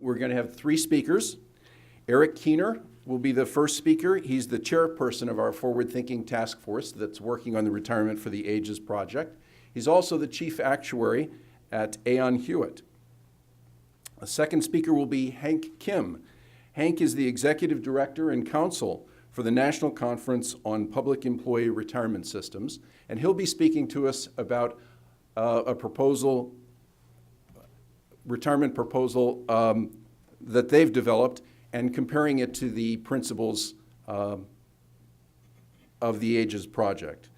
We're going to have three speakers. Eric Keener will be the first speaker. He's the chairperson of our forward-thinking task force that's working on the Retirement for the Ages project. He's also the chief actuary at Aon Hewitt. A second speaker will be Hank Kim. Hank is the executive director and counsel for the National Conference on Public Employee Retirement Systems, and he'll be speaking to us about a retirement proposal that they've developed and comparing it to the principles of the Ages Project.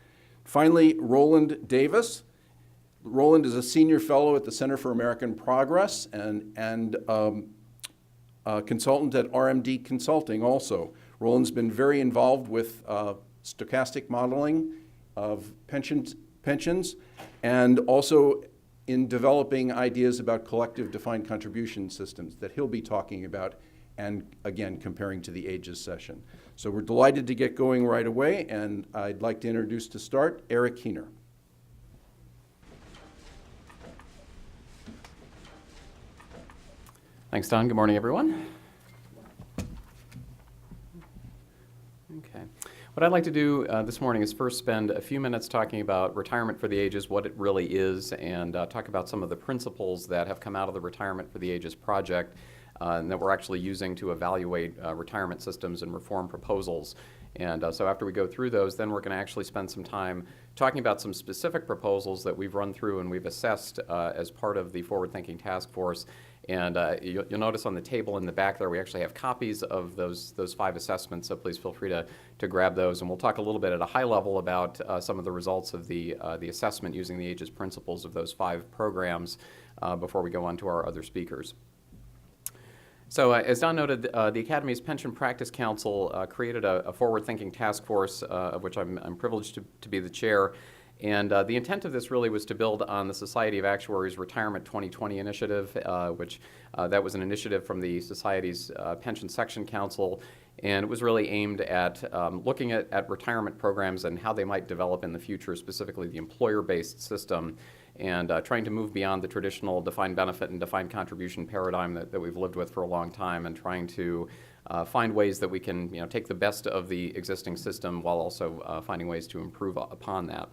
Finally, Roland Davis. Roland is a senior fellow at the Center for American Progress and a consultant at RMD Consulting also. Roland's been very involved with stochastic modeling of pensions and also in developing ideas about collective defined contribution systems that he'll be talking about and again comparing to the Ages session. So we're delighted to get going right away, and I'd like to introduce to start Eric Keener. Thanks, Don. Good morning, everyone. Okay. What I'd like to do this morning is first spend a few minutes talking about Retirement for the Ages, what it really is, and talk about some of the principles that have come out of the Retirement for the Ages project and that we're actually using to evaluate retirement systems and reform proposals. And so after we go through those, then we're going to actually spend some time talking about some specific proposals that we've run through and we've assessed as part of the Forward Thinking Task Force. And you'll notice on the table in the back there, we actually have copies of those 5 assessments, so please feel free to grab those. And we'll talk a little bit at a high level about some of the results of the assessment using the Ages principles of those 5 programs before we go on to our other speakers. So as Don noted, the Academy's Pension Practice Council created a forward-thinking task force, of which I'm privileged to be the chair. And the intent of this really was to build on the Society of Actuaries Retirement 2020 initiative, which that was an initiative from the Society's Pension Section Council, and it was really aimed at looking at retirement programs and how they might develop in the future, specifically the employer-based system, and trying to move beyond the traditional defined benefit and defined contribution paradigm that we've lived with for a long time, and trying to find ways that we can take the best of the existing system while also finding ways to improve upon that.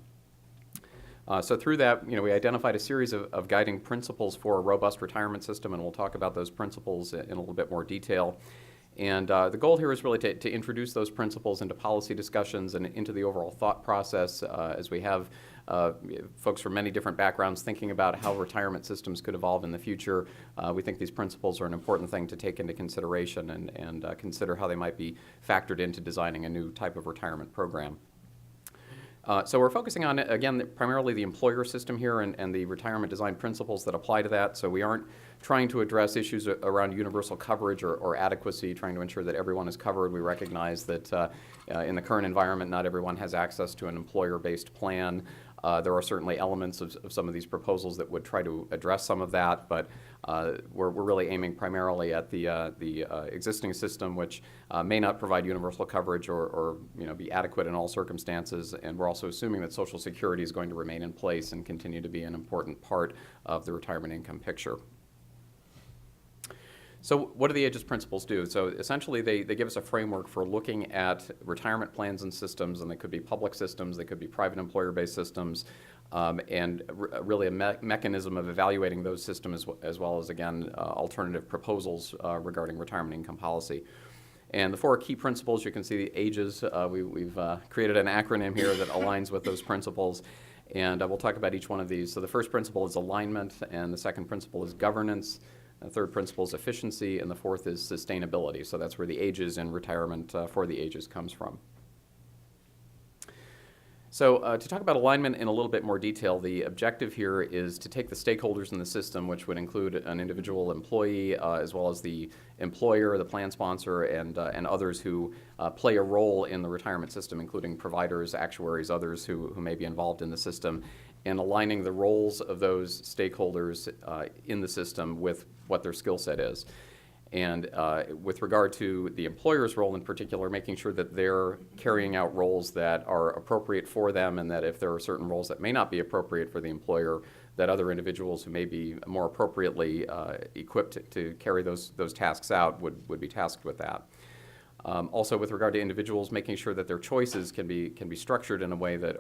So through that, we identified a series of guiding principles for a robust retirement system, and we'll talk about those principles in a little bit more detail. And the goal here is really to introduce those principles into policy discussions and into the overall thought process as we have folks from many different backgrounds thinking about how retirement systems could evolve in the future. We think these principles are an important thing to take into consideration and consider how they might be factored into designing a new type of retirement program. So we're focusing on, again, primarily the employer system here and the retirement design principles that apply to that. So we aren't trying to address issues around universal coverage or adequacy, trying to ensure that everyone is covered. We recognize that in the current environment, not everyone has access to an employer-based plan. There are certainly elements of some of these proposals that would try to address some of that, but we're really aiming primarily at the existing system, which may not provide universal coverage or be adequate in all circumstances. And we're also assuming that Social Security is going to remain in place and continue to be an important part of the retirement income picture. So what do the Ages principles do? So essentially they give us a framework for looking at retirement plans and systems, and they could be public systems, they could be private employer-based systems, and really a mechanism of evaluating those systems as well as, again, alternative proposals regarding retirement income policy. And the 4 key principles, you can see the Ages. We've created an acronym here that aligns with those principles, and we'll talk about each one of these. So the first principle is alignment, and the second principle is governance. The third principle is efficiency, and the fourth is sustainability. So that's where the Ages and Retirement for the Ages comes from. So to talk about alignment in a little bit more detail, the objective here is to take the stakeholders in the system, which would include an individual employee as well as the employer, the plan sponsor, and others who play a role in the retirement system, including providers, actuaries, others who may be involved in the system, and aligning the roles of those stakeholders in the system with what their skill set is. And with regard to the employer's role in particular, making sure that they're carrying out roles that are appropriate for them, and that if there are certain roles that may not be appropriate for the employer, that other individuals who may be more appropriately equipped to carry those tasks out would be tasked with that. Also, with regard to individuals, making sure that their choices can be structured in a way that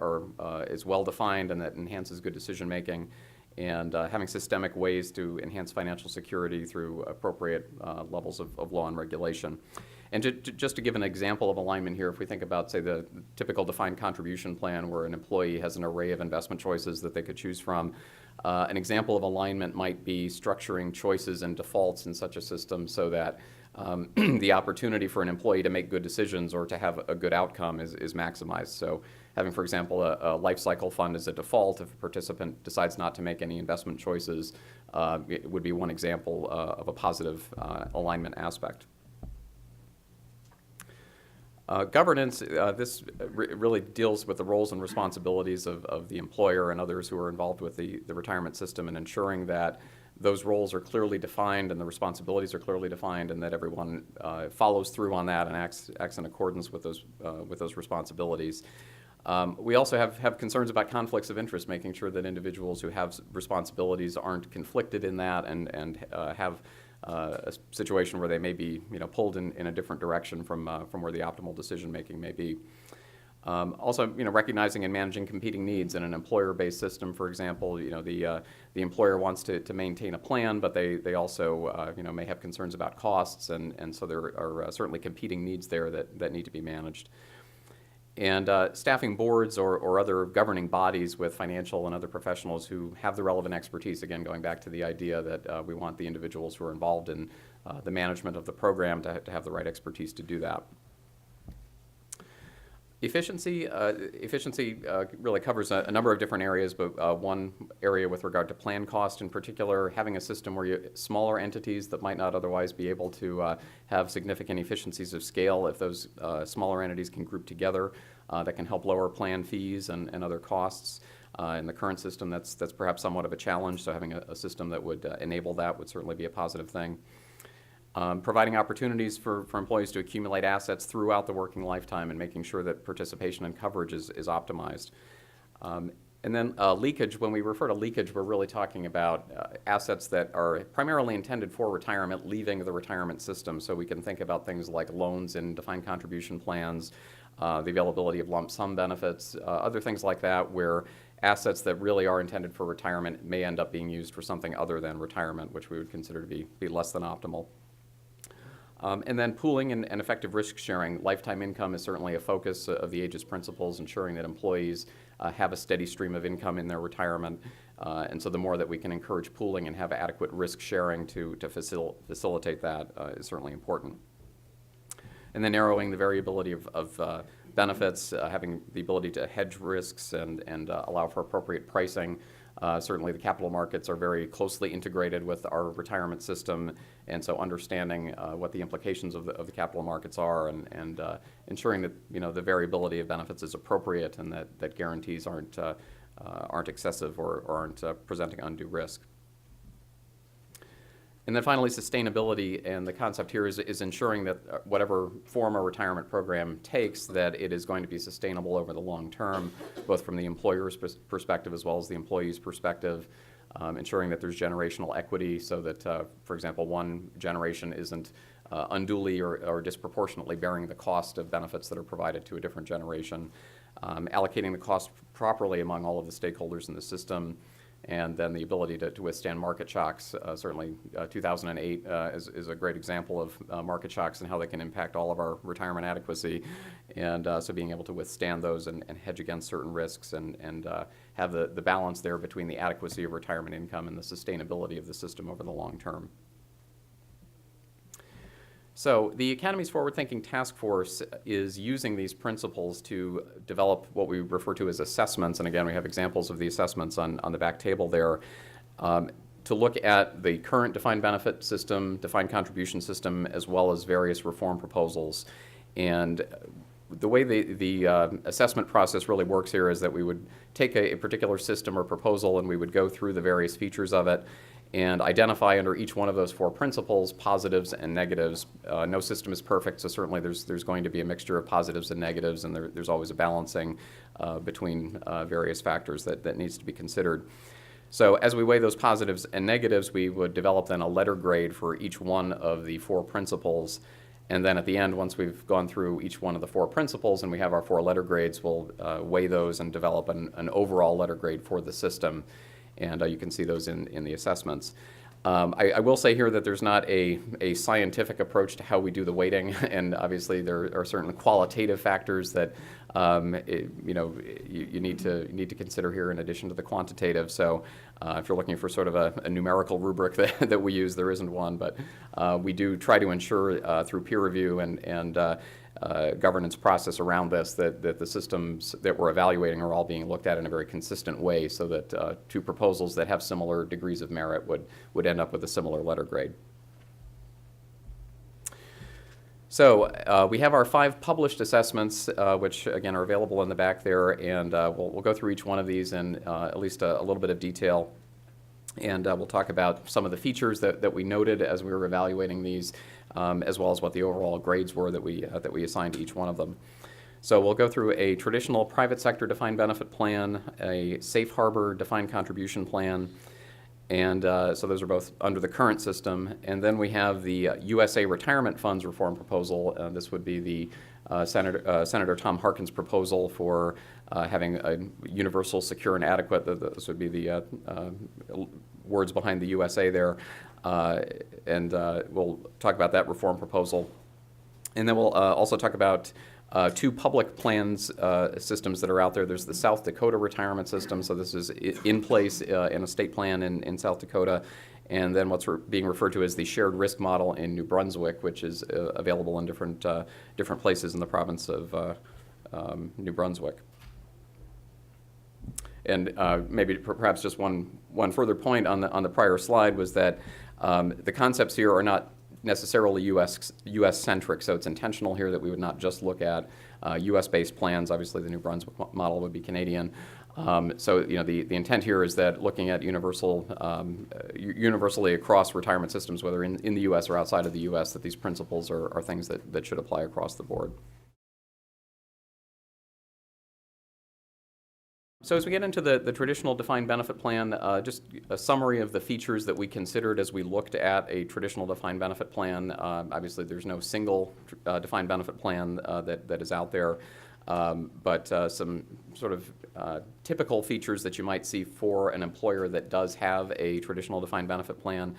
is well defined and that enhances good decision making, and having systemic ways to enhance financial security through appropriate levels of law and regulation. And just to give an example of alignment here, if we think about, say, the typical defined contribution plan where an employee has an array of investment choices that they could choose from, an example of alignment might be structuring choices and defaults in such a system so that the opportunity for an employee to make good decisions or to have a good outcome is maximized. So having, for example, a life cycle fund as a default, if a participant decides not to make any investment choices, it would be one example of a positive alignment aspect. Governance, this really deals with the roles and responsibilities of the employer and others who are involved with the retirement system, and ensuring that those roles are clearly defined and the responsibilities are clearly defined, and that everyone follows through on that and acts in accordance with those responsibilities. We also have concerns about conflicts of interest, making sure that individuals who have responsibilities aren't conflicted in that and have a situation where they may be pulled in a different direction from where the optimal decision making may be. Also, recognizing and managing competing needs in an employer-based system. For example, the employer wants to maintain a plan, but they also may have concerns about costs, and so there are certainly competing needs there that need to be managed. And staffing boards or other governing bodies with financial and other professionals who have the relevant expertise, again, going back to the idea that we want the individuals who are involved in the management of the program to have the right expertise to do that. Efficiency really covers a number of different areas, but one area with regard to plan cost in particular, having a system where smaller entities that might not otherwise be able to have significant efficiencies of scale, if those smaller entities can group together, that can help lower plan fees and other costs. In the current system, that's perhaps somewhat of a challenge, so having a system that would enable that would certainly be a positive thing. Providing opportunities for employees to accumulate assets throughout the working lifetime and making sure that participation and coverage is optimized. And then leakage, when we refer to leakage, we're really talking about assets that are primarily intended for retirement leaving the retirement system. So we can think about things like loans in defined contribution plans, the availability of lump sum benefits, other things like that, where assets that really are intended for retirement may end up being used for something other than retirement, which we would consider to be less than optimal. And then pooling and effective risk sharing. Lifetime income is certainly a focus of the AGES principles, ensuring that employees have a steady stream of income in their retirement. And so the more that we can encourage pooling and have adequate risk sharing to facilitate that is certainly important. And then narrowing the variability of benefits, having the ability to hedge risks and allow for appropriate pricing. Certainly the capital markets are very closely integrated with our retirement system, and so understanding what the implications of the capital markets are and ensuring that the variability of benefits is appropriate and that guarantees aren't excessive or aren't presenting undue risk. And then finally, sustainability, and the concept here is ensuring that whatever form a retirement program takes, that it is going to be sustainable over the long term, both from the employer's perspective as well as the employee's perspective, ensuring that there's generational equity so that, for example, one generation isn't unduly or disproportionately bearing the cost of benefits that are provided to a different generation, allocating the cost properly among all of the stakeholders in the system, and then the ability to withstand market shocks. Certainly 2008 is a great example of market shocks and how they can impact all of our retirement adequacy, and so being able to withstand those and hedge against certain risks and have the balance there between the adequacy of retirement income and the sustainability of the system over the long term. So the Academy's Forward Thinking Task Force is using these principles to develop what we refer to as assessments, and again we have examples of the assessments on the back table there, to look at the current defined benefit system, defined contribution system, as well as various reform proposals. And the way the assessment process really works here is that we would take a particular system or proposal and we would go through the various features of it and identify under each one of those 4 principles positives and negatives. No system is perfect, so certainly there's going to be a mixture of positives and negatives, and there's always a balancing between various factors that needs to be considered. So as we weigh those positives and negatives, we would develop then a letter grade for each one of the 4 principles. And then at the end, once we've gone through each one of the 4 principles and we have our 4 letter grades, we'll weigh those and develop an overall letter grade for the system. And you can see those in the assessments. I will say here that there's not a scientific approach to how we do the weighting, and obviously there are certain qualitative factors that you need to consider here in addition to the quantitative. So if you're looking for sort of a numerical rubric that we use, there isn't one, but we do try to ensure through peer review and governance process around this that the systems that we're evaluating are all being looked at in a very consistent way, so that 2 proposals that have similar degrees of merit would end up with a similar letter grade. So we have our 5 published assessments, which again are available in the back there, and we'll go through each one of these in at least a little bit of detail. And we'll talk about some of the features that we noted as we were evaluating these, as well as what the overall grades were that we assigned to each one of them. So we'll go through a traditional private sector defined benefit plan, a safe harbor defined contribution plan, and so those are both under the current system. And then we have the USA Retirement Funds Reform Proposal. This would be the Senator Tom Harkin's proposal for having a universal, secure, and adequate. This would be the words behind the USA there. And we'll talk about that reform proposal. And then we'll also talk about 2 public plans systems that are out there. There's the South Dakota retirement system, so this is in place in a state plan in South Dakota, and then what's being referred to as the shared risk model in New Brunswick, which is available in different places in the province of New Brunswick. And maybe perhaps just one further point on the prior slide was that the concepts here are not necessarily U.S.-centric, so it's intentional here that we would not just look at U.S.-based plans. Obviously, the New Brunswick model would be Canadian. So the intent here is that looking at universally across retirement systems, whether in the U.S. or outside of the U.S., that these principles are things that should apply across the board. So as we get into the traditional defined benefit plan, just a summary of the features that we considered as we looked at a traditional defined benefit plan. Obviously, there's no single defined benefit plan that is out there, but some sort of typical features that you might see for an employer that does have a traditional defined benefit plan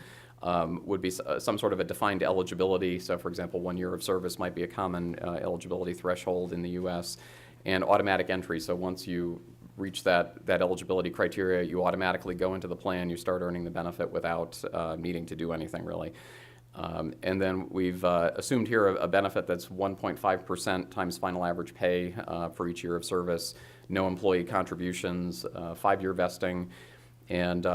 would be some sort of a defined eligibility. So, for example, 1 year of service might be a common eligibility threshold in the U.S., and automatic entry. So once you reach that eligibility criteria, you automatically go into the plan, you start earning the benefit without needing to do anything really. And then we've assumed here a benefit that's 1.5% times final average pay for each year of service, no employee contributions, 5-year vesting, and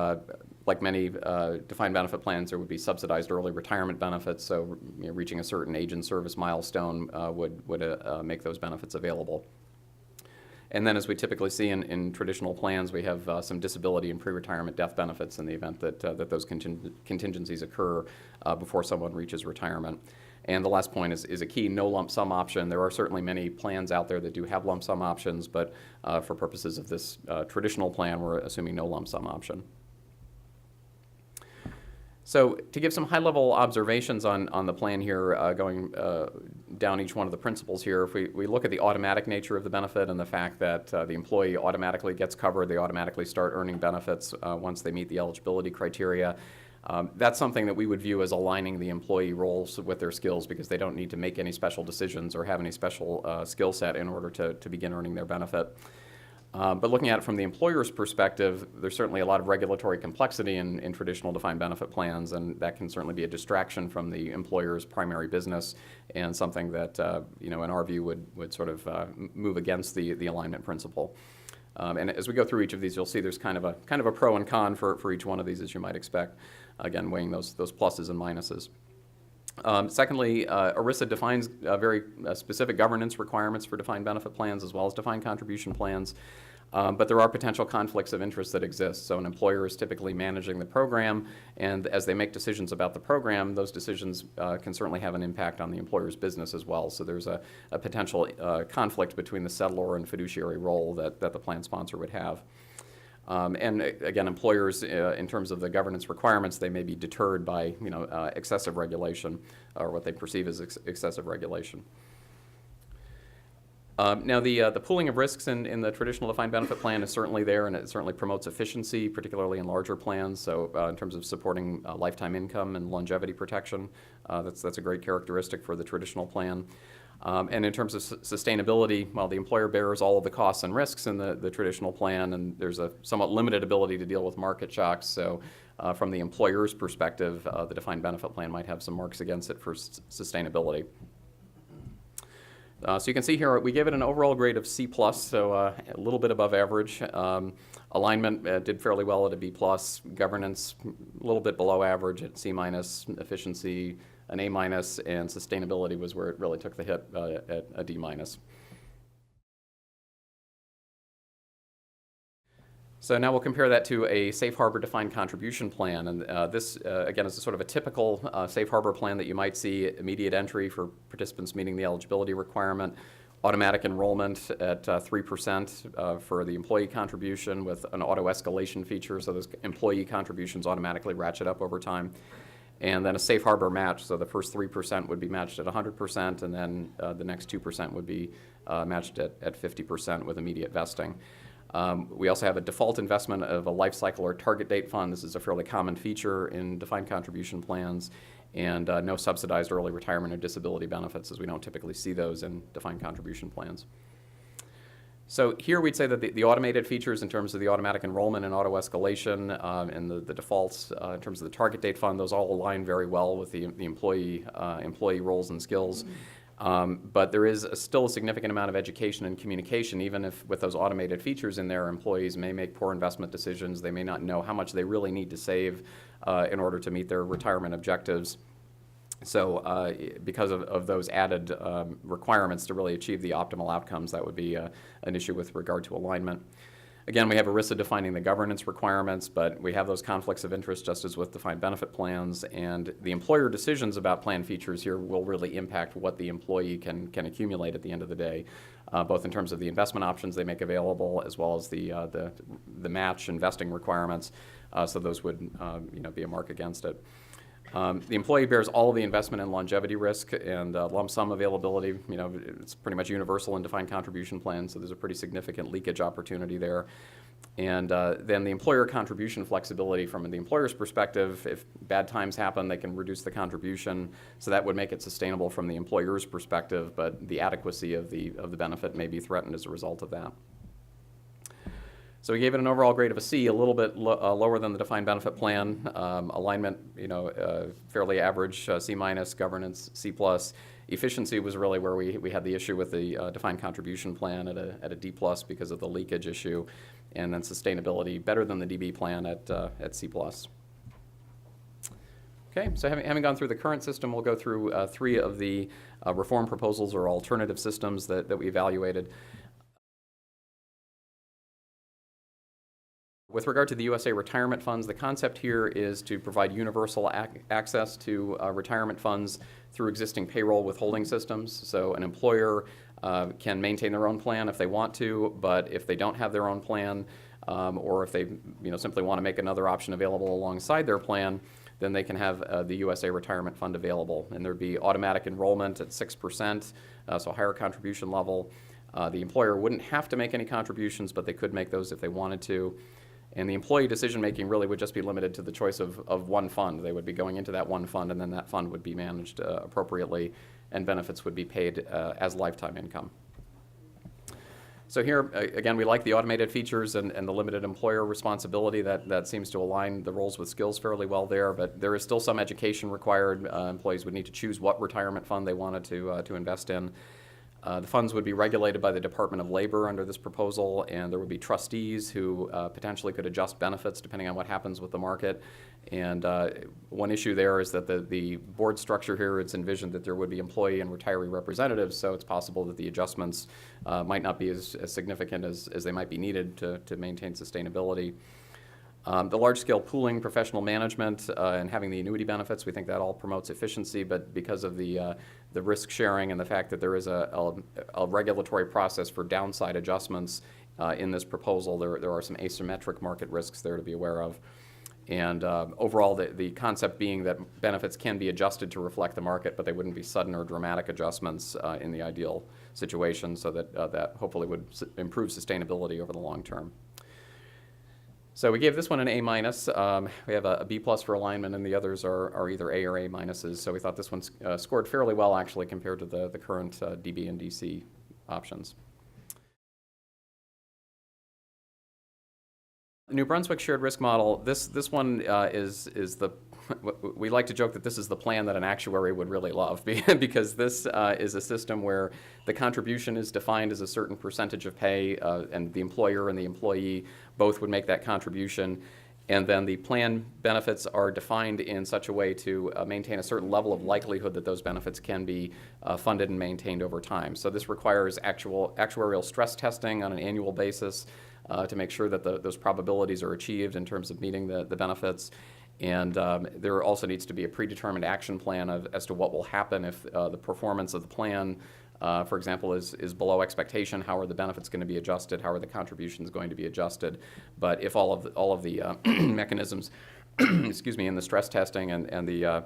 like many defined benefit plans, there would be subsidized early retirement benefits, so reaching a certain age in service milestone would make those benefits available. And then, as we typically see in traditional plans, we have some disability and pre-retirement death benefits in the event that those contingencies occur before someone reaches retirement. And the last point is a key: no lump sum option. There are certainly many plans out there that do have lump sum options, but for purposes of this traditional plan, we're assuming no lump sum option. So to give some high-level observations on the plan here, going down each one of the principles here, if we look at the automatic nature of the benefit and the fact that the employee automatically gets covered, they automatically start earning benefits once they meet the eligibility criteria, that's something that we would view as aligning the employee roles with their skills, because they don't need to make any special decisions or have any special skill set in order to begin earning their benefit. But looking at it from the employer's perspective, there's certainly a lot of regulatory complexity in traditional defined benefit plans, and that can certainly be a distraction from the employer's primary business, and something that in our view would sort of move against the alignment principle. And as we go through each of these, you'll see there's kind of a pro and con for each one of these, as you might expect. Again, weighing those pluses and minuses. Secondly, ERISA defines very specific governance requirements for defined benefit plans as well as defined contribution plans. But there are potential conflicts of interest that exist. So an employer is typically managing the program, and as they make decisions about the program, those decisions can certainly have an impact on the employer's business as well. So there's a potential conflict between the settlor and fiduciary role that the plan sponsor would have. And again, employers, in terms of the governance requirements, they may be deterred by excessive regulation or what they perceive as excessive regulation. Now, the pooling of risks in the traditional defined benefit plan is certainly there, and it certainly promotes efficiency, particularly in larger plans. So in terms of supporting lifetime income and longevity protection, that's a great characteristic for the traditional plan. And in terms of sustainability, well, the employer bears all of the costs and risks in the traditional plan, and there's a somewhat limited ability to deal with market shocks. So from the employer's perspective, the defined benefit plan might have some marks against it for sustainability. So you can see here, we gave it an overall grade of C+, so a little bit above average. Alignment did fairly well at a B+. Governance, a little bit below average at C-. Efficiency, an A-, and sustainability was where it really took the hit at a D-. So now we'll compare that to a safe harbor defined contribution plan, and this again is a sort of a typical safe harbor plan that you might see: immediate entry for participants meeting the eligibility requirement, automatic enrollment at 3% for the employee contribution with an auto escalation feature, so those employee contributions automatically ratchet up over time, and then a safe harbor match, so the first 3% would be matched at 100%, and then the next 2% would be matched at 50% with immediate vesting. We also have a default investment of a life cycle or target date fund. This is a fairly common feature in defined contribution plans, and no subsidized early retirement or disability benefits, as we don't typically see those in defined contribution plans. So here we'd say that the automated features in terms of the automatic enrollment and auto escalation and the defaults in terms of the target date fund, those all align very well with the employee roles and skills. But there is still a significant amount of education and communication. Even if with those automated features in there, employees may make poor investment decisions. They may not know how much they really need to save in order to meet their retirement objectives. So because of those added requirements to really achieve the optimal outcomes, that would be an issue with regard to alignment. Again, we have ERISA defining the governance requirements, but we have those conflicts of interest just as with defined benefit plans, and the employer decisions about plan features here will really impact what the employee can accumulate at the end of the day, both in terms of the investment options they make available as well as the match investing requirements, so those would be a mark against it. The employee bears all of the investment and longevity risk, and lump sum availability, it's pretty much universal in defined contribution plans, so there's a pretty significant leakage opportunity there. And then the employer contribution flexibility from the employer's perspective: if bad times happen, they can reduce the contribution, so that would make it sustainable from the employer's perspective, but the adequacy of the benefit may be threatened as a result of that. So we gave it an overall grade of a C, a little bit lower than the defined benefit plan. Alignment, fairly average, C-. Governance, C+. Efficiency was really where we had the issue with the defined contribution plan at a D+ because of the leakage issue, and then sustainability better than the DB plan at C+. Okay, so having gone through the current system, we'll go through 3 of the reform proposals or alternative systems that we evaluated. With regard to the USA retirement funds, the concept here is to provide universal access to retirement funds through existing payroll withholding systems. So an employer can maintain their own plan if they want to, but if they don't have their own plan, or if they simply want to make another option available alongside their plan, then they can have the USA retirement fund available. And there'd be automatic enrollment at 6%, so a higher contribution level. The employer wouldn't have to make any contributions, but they could make those if they wanted to. And the employee decision-making really would just be limited to the choice of one fund. They would be going into that one fund, and then that fund would be managed appropriately, and benefits would be paid as lifetime income. So here, again, we like the automated features and the limited employer responsibility. That seems to align the roles with skills fairly well there, but there is still some education required. Employees would need to choose what retirement fund they wanted to invest in. The funds would be regulated by the Department of Labor under this proposal, and there would be trustees who potentially could adjust benefits depending on what happens with the market. And one issue there is that the board structure here, it's envisioned that there would be employee and retiree representatives, so it's possible that the adjustments might not be as significant as they might be needed to maintain sustainability. The large-scale pooling, professional management, and having the annuity benefits, we think that all promotes efficiency, but because of the risk sharing and the fact that there is a regulatory process for downside adjustments in this proposal, there are some asymmetric market risks there to be aware of. And overall, the concept being that benefits can be adjusted to reflect the market, but they wouldn't be sudden or dramatic adjustments in the ideal situation, so that hopefully would improve sustainability over the long term. So we gave this one an A minus. We have a B plus for alignment, and the others are either A or A minuses. So we thought this one scored fairly well, actually, compared to the current DB and DC options. The New Brunswick shared risk model. This one is the. We like to joke that this is the plan that an actuary would really love, because this is a system where the contribution is defined as a certain percentage of pay, and the employer and the employee both would make that contribution, and then the plan benefits are defined in such a way to maintain a certain level of likelihood that those benefits can be funded and maintained over time. So this requires actuarial stress testing on an annual basis to make sure that those probabilities are achieved in terms of meeting the benefits. And there also needs to be a predetermined action plan as to what will happen if the performance of the plan, for example, is below expectation. How are the benefits going to be adjusted? How are the contributions going to be adjusted? But if all of the mechanisms, excuse me, in the stress testing and the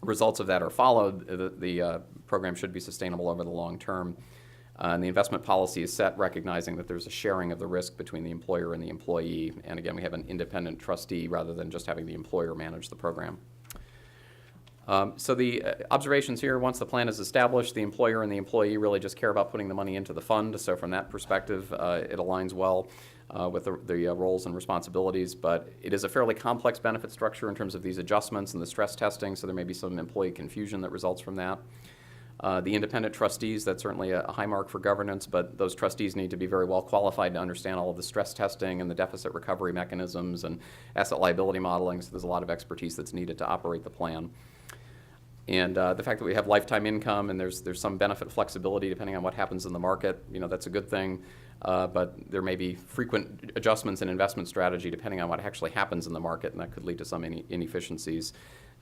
results of that are followed, the program should be sustainable over the long term. And the investment policy is set recognizing that there's a sharing of the risk between the employer and the employee. And again, we have an independent trustee rather than just having the employer manage the program. So the observations here, once the plan is established, the employer and the employee really just care about putting the money into the fund. So from that perspective, it aligns well with the roles and responsibilities. But it is a fairly complex benefit structure in terms of these adjustments and the stress testing, so there may be some employee confusion that results from that. The independent trustees, that's certainly a high mark for governance, but those trustees need to be very well qualified to understand all of the stress testing and the deficit recovery mechanisms and asset liability modeling, so there's a lot of expertise that's needed to operate the plan. And the fact that we have lifetime income and there's some benefit flexibility depending on what happens in the market, that's a good thing, but there may be frequent adjustments in investment strategy depending on what actually happens in the market, and that could lead to some inefficiencies.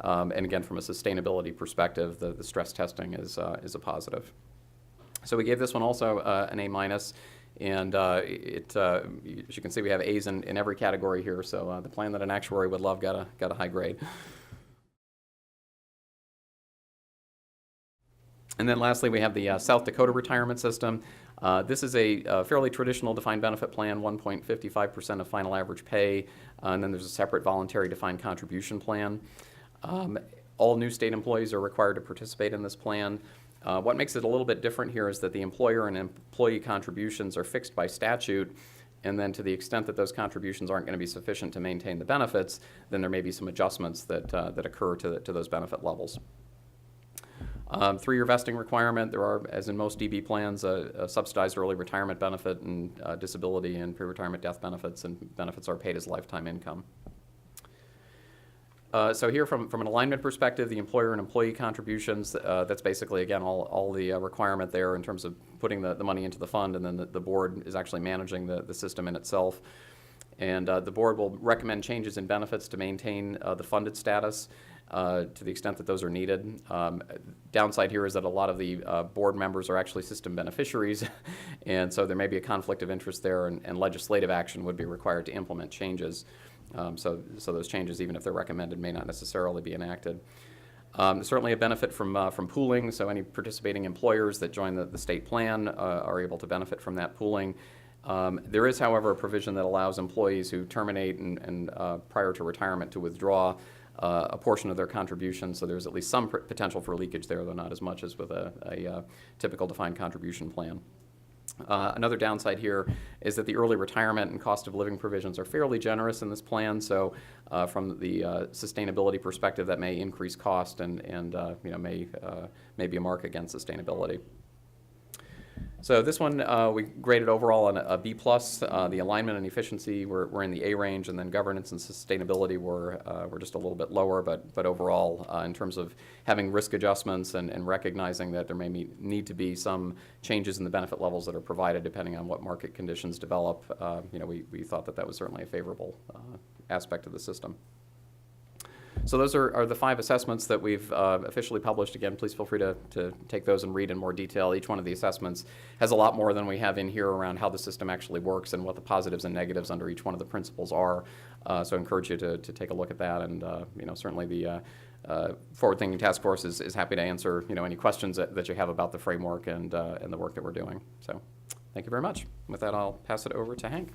And again, from a sustainability perspective, the stress testing is a positive. So we gave this one also an A minus, and as you can see, we have A's in every category here. So the plan that an actuary would love got a high grade. And then lastly, we have the South Dakota retirement system. This is a fairly traditional defined benefit plan, 1.55% of final average pay, and then there's a separate voluntary defined contribution plan. All new state employees are required to participate in this plan. What makes it a little bit different here is that the employer and employee contributions are fixed by statute, and then to the extent that those contributions aren't going to be sufficient to maintain the benefits, then there may be some adjustments that occur to those benefit levels. 3-year vesting requirement. There are, as in most DB plans, a subsidized early retirement benefit and disability and pre-retirement death benefits, and benefits are paid as lifetime income. So here, from an alignment perspective, the employer and employee contributions, that's basically, again, all the requirement there in terms of putting the money into the fund, and then the board is actually managing the system in itself. And the board will recommend changes in benefits to maintain the funded status to the extent that those are needed. Downside here is that a lot of the board members are actually system beneficiaries, and so there may be a conflict of interest there, and legislative action would be required to implement changes. So those changes, even if they're recommended, may not necessarily be enacted. Certainly a benefit from pooling, so any participating employers that join the state plan are able to benefit from that pooling. There is, however, a provision that allows employees who terminate and prior to retirement to withdraw a portion of their contribution, so there's at least some potential for leakage there, though not as much as with a typical defined contribution plan. Another downside here is that the early retirement and cost of living provisions are fairly generous in this plan, so from the sustainability perspective, that may increase cost and may be a mark against sustainability. So this one, we graded overall on a B+. The alignment and efficiency were in the A range, and then governance and sustainability were just a little bit lower, but overall, in terms of having risk adjustments and recognizing that there may need to be some changes in the benefit levels that are provided depending on what market conditions develop, we thought that was certainly a favorable aspect of the system. So those are the 5 assessments that we've officially published. Again, please feel free to take those and read in more detail. Each one of the assessments has a lot more than we have in here around how the system actually works and what the positives and negatives under each one of the principles are. So I encourage you to take a look at that, and certainly the Forward Thinking Task Force is happy to answer any questions that you have about the framework and the work that we're doing. So thank you very much. With that, I'll pass it over to Hank.